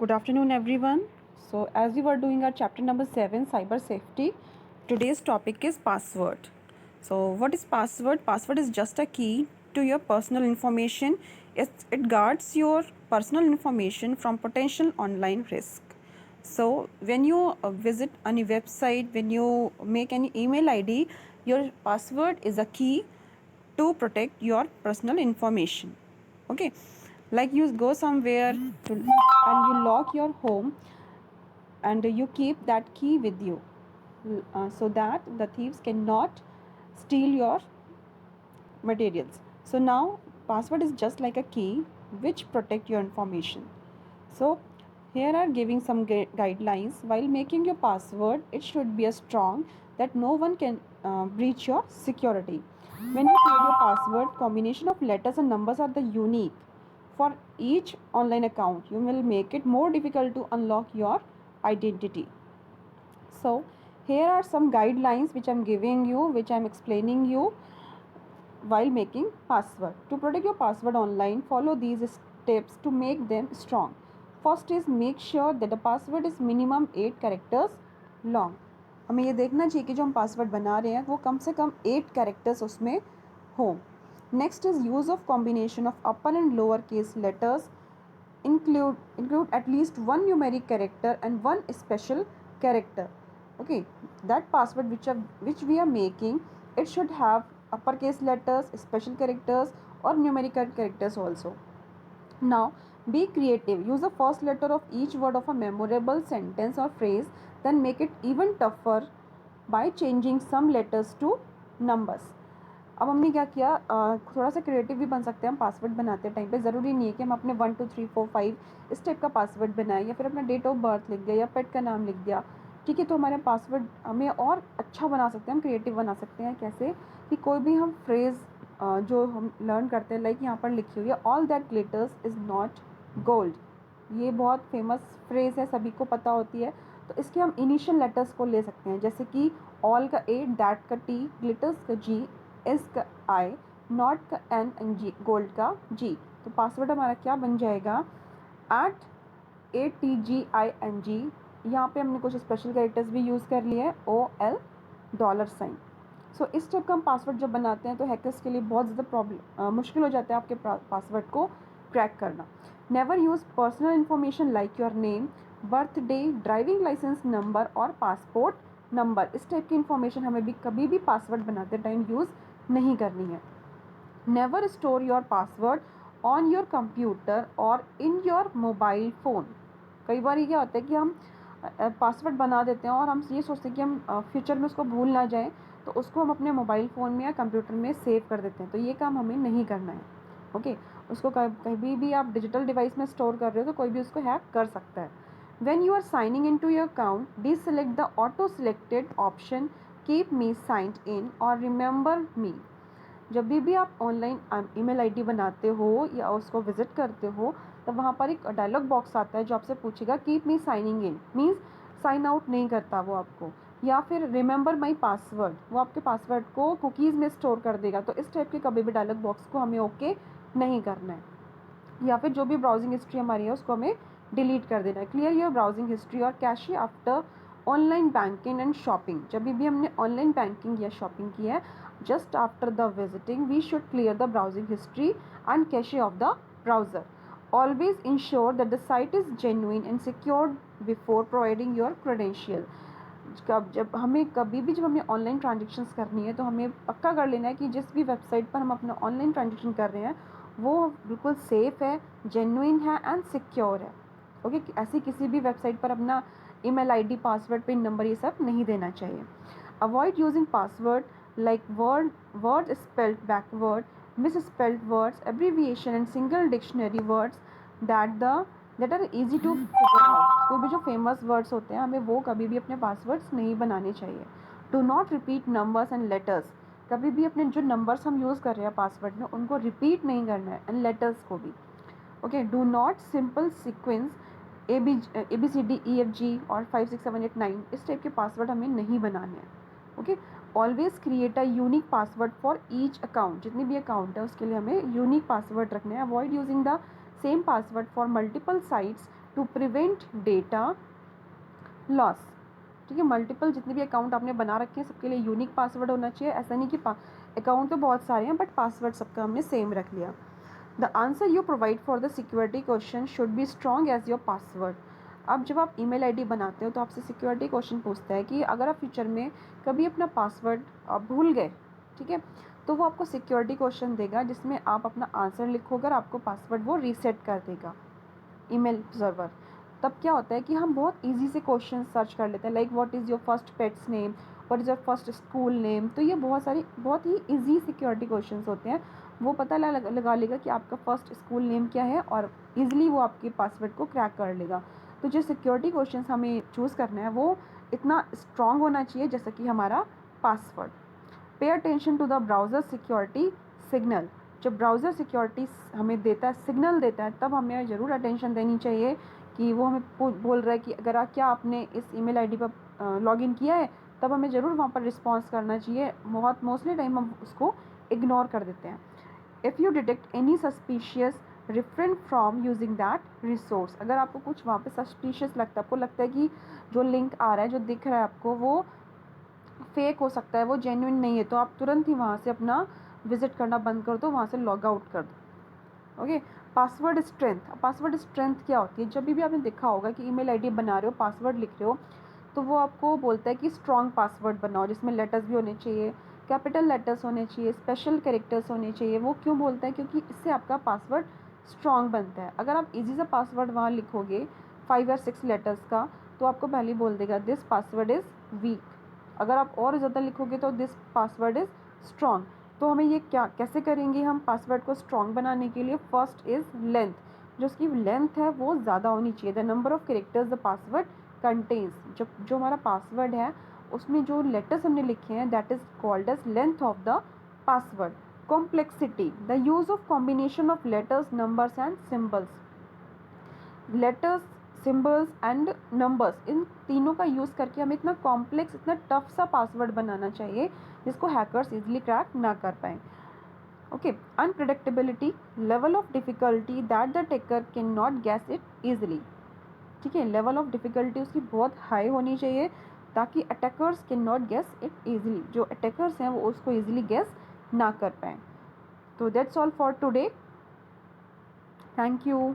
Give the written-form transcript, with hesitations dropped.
Good afternoon, everyone. So, as we were doing our chapter number 7, cyber safety, today's topic is password. So, what is password? Password is just a key to your personal information. It guards your personal information from potential online risk. So, when you visit any website, when you make any email ID, your password is a key to protect your personal information. Okay, like you go somewhere and you lock your home and you keep that key with you, so that the thieves cannot steal your materials. So now password is just like a key which protect your information. So here are giving some guidelines. While making your password, it should be a strong that no one can breach your security. When you create your password, combination of letters and numbers are the unique for each online account. You will make it more difficult to unlock your identity. So here are some guidelines which I'm giving you, which I'm explaining you while making password. To protect your password online, follow these steps to make them strong. First is make sure that the password is minimum 8 characters long. हमें ये देखना चाहिए कि जो हम password बना रहे हैं वो कम से कम 8 कैरेक्टर्स उसमें हो. Next is use of combination of upper and lower case letters. Include at least one numeric character and one special character. Okay, that password which we are making, it should have uppercase letters, special characters or numerical characters also. Now be creative. Use the first letter of each word of a memorable sentence or phrase, then make it even tougher by changing some letters to numbers. अब हमने क्या किया, थोड़ा सा creative भी बन सकते हैं हम पासवर्ड बनाते टाइम पे. ज़रूरी नहीं है कि हम अपने 1 2 3 4 5 इस टाइप का पासवर्ड बनाएं या फिर अपना डेट ऑफ बर्थ लिख दिया या पेट का नाम लिख दिया. ठीक है, तो हमारे पासवर्ड हमें और अच्छा बना सकते हैं, हम क्रिएटिव बना सकते हैं. कैसे कि कोई भी हम फ्रेज़ जो हम लर्न करते हैं, लाइक यहाँ पर लिखी हुई है all that glitters is not gold. ये बहुत फेमस फ्रेज़ है, सभी को पता होती है. तो इसके हम इनिशियल लेटर्स को ले सकते हैं, जैसे कि ऑल का ए, दैट का टी, ग्लिटर्स का जी, एस का आई, नॉट का एन एंड जी, गोल्ड का जी. तो पासवर्ड हमारा क्या बन जाएगा, @ATGING. यहाँ पे हमने कुछ स्पेशल कैरेक्टर्स भी यूज़ कर लिए हैं, $. सो इस टाइप का हम पासवर्ड जब बनाते हैं तो हैकर्स के लिए बहुत ज़्यादा मुश्किल हो जाता है आपके पासवर्ड को क्रैक करना. Never use personal information like your name, birthday, driving license number और पासपोर्ट नंबर. इस टाइप की इन्फॉर्मेशन हमें भी कभी भी पासवर्ड बनाते टाइम यूज़ नहीं करनी है. Never store your password on your computer और इन योर मोबाइल फ़ोन. कई बार ये क्या होता है कि हम पासवर्ड बना देते हैं और हम ये सोचते हैं कि हम फ्यूचर में उसको भूल ना जाएं, तो उसको हम अपने मोबाइल फ़ोन में या कंप्यूटर में सेव कर देते हैं. तो ये काम हमें नहीं करना है. ओके, उसको कभी भी आप डिजिटल डिवाइस में स्टोर कर रहे हो तो कोई भी उसको हैक कर सकता है. When you are signing into your account, deselect the auto selected option keep me signed in or remember me. जब भी आप ऑनलाइन ईमेल आईडी बनाते हो या उसको विजिट करते हो, तो वहाँ पर एक डायलॉग बॉक्स आता है जो आपसे पूछेगा कीप मी साइनिंग इन, मीन्स साइन आउट नहीं करता वो आपको. या फिर रिमेंबर माई पासवर्ड, वो आपके पासवर्ड को कुकीज़ में स्टोर कर देगा. तो इस टाइप के कभी भी डायलॉग बॉक्स को हमें ओके नहीं करना है. या फिर जो भी ब्राउजिंग हिस्ट्री हमारी है उसको हमें डिलीट कर देना है. क्लियर योर ब्राउजिंग हिस्ट्री और cache after online banking and shopping. जब भी हमने ऑनलाइन बैंकिंग या शॉपिंग की है, just after the visiting we should clear the browsing history and cache of the browser. Always ensure that the site is genuine and secured before providing your credential. जब हमें online transactions करनी है तो हमें पक्का कर लेना है कि जिस भी वेबसाइट पर हम अपना ऑनलाइन ट्रांजेक्शन कर रहे हैं वो बिल्कुल सेफ़ है, जेन्युइन है एंड सिक्योर है. ओके, ऐसी किसी भी वेबसाइट पर अपना email ID, password, pin number ये सब नहीं देना चाहिए. Avoid using password like word spelled backward, misspelled words, abbreviation and single dictionary words that are easy to figure out. कोई भी जो फेमस वर्ड्स होते हैं हमें वो कभी भी अपने पासवर्ड्स नहीं बनाने चाहिए. Do not repeat numbers and letters. कभी भी अपने जो नंबर्स हम यूज़ कर रहे हैं पासवर्ड में उनको रिपीट नहीं करना है, एंड लेटर्स को भी. Okay, do not simple sequence ABCDEFG और 5 6 7 8 9 इस टाइप के पासवर्ड हमें नहीं बनाने हैं. Okay, always create a unique password for each account. जितनी भी अकाउंट है उसके लिए हमें यूनिक पासवर्ड रखना है. Avoid using the same password for multiple sites to prevent data loss. ठीक है, मल्टीपल जितने भी अकाउंट आपने बना रखे हैं सबके लिए यूनिक पासवर्ड होना चाहिए। ऐसा नहीं कि अकाउंट तो बहुत सारे हैं बट पासवर्ड सबका हमने सेम रख लिया। The answer you provide for the security question should be strong as your password. अब जब आप ईमेल आईडी बनाते हो तो आपसे सिक्योरिटी क्वेश्चन पूछता है कि अगर आप फ्यूचर में कभी अपना पासवर्ड आप भूल गए, ठीक है, तो वो आपको सिक्योरिटी क्वेश्चन देगा जिसमें आप अपना आंसर लिखोगे और आपको पासवर्ड वो रीसेट कर देगा ईमेल सर्वर। तब क्या होता है कि हम बहुत इजी से क्वेश्चन सर्च कर लेते हैं, like what is your first pets name, what is your first school name. तो ये बहुत ही इजी सिक्योरिटी क्वेश्चंस होते हैं। वो पता लगा लेगा कि आपका फर्स्ट स्कूल नेम क्या है और ईजिली वो आपके पासवर्ड को क्रैक कर लेगा। तो जो सिक्योरिटी क्वेश्चंस हमें चूज़ करना है वो इतना स्ट्रॉन्ग होना चाहिए जैसा कि हमारा password. Pay attention to the browser security signal. जब ब्राउज़र सिक्योरिटी हमें देता है, सिग्नल देता है, तब हमें ज़रूर अटेंशन देनी चाहिए कि वो हमें बोल रहा है कि अगर क्या आपने इस ईमेल आईडी पर लॉगिन किया है, तब हमें ज़रूर वहाँ पर रिस्पॉन्स करना चाहिए। बहुत मोस्टली टाइम हम उसको इग्नोर कर देते हैं। If you detect any suspicious refrain from using that resource. अगर आपको कुछ वहाँ पे सस्पिशियस लगता है, आपको लगता है कि जो लिंक आ रहा है, जो दिख रहा है आपको, वो फेक हो सकता है, वो जेन्युइन नहीं है, तो आप तुरंत ही वहाँ से अपना विजिट करना बंद कर दो, वहाँ से लॉग आउट कर दो। Okay, password strength. Password strength क्या होती है? जब भी आपने देखा होगा कि ईमेल आईडी बना रहे हो, पासवर्ड लिख रहे हो, तो वो आपको बोलता है कि स्ट्रॉन्ग पासवर्ड बनाओ जिसमें लेटर्स भी होने चाहिए, कैपिटल लेटर्स होने चाहिए, स्पेशल कैरेक्टर्स होने चाहिए। वो क्यों बोलता है? क्योंकि इससे आपका पासवर्ड स्ट्रॉन्ग बनता है। अगर आप इजी सा पासवर्ड वहाँ लिखोगे 5 या 6 लेटर्स का, तो आपको पहले ही बोल देगा दिस पासवर्ड इज़ वीक। अगर आप और ज़्यादा लिखोगे तो दिस पासवर्ड इज़ स्ट्रॉन्ग। तो हमें ये कैसे करेंगे हम पासवर्ड को स्ट्रॉन्ग बनाने के लिए? First is length. जो उसकी लेंथ है वो ज़्यादा होनी चाहिए। The number of characters the password contains. जो हमारा पासवर्ड है उसमें जो लेटर्स हमने लिखे हैं that is called as length of the password. Complexity, the use of combination of letters, numbers and symbols. Letters, symbols and numbers, इन तीनों का यूज़ करके हमें इतना कॉम्प्लेक्स, इतना टफ सा पासवर्ड बनाना चाहिए जिसको हैकर्स इजीली क्रैक ना कर पाएँ। Okay, unpredictability, level of difficulty that the taker can not gas it easily. ठीक है, लेवल ऑफ डिफ़िकल्टी उसकी बहुत हाई होनी चाहिए ताकि attackers can not gas it easily. जो अटैकर्स हैं वो उसको ईजिली गैस ना कर पाएँ। तो that's all for today. Thank you.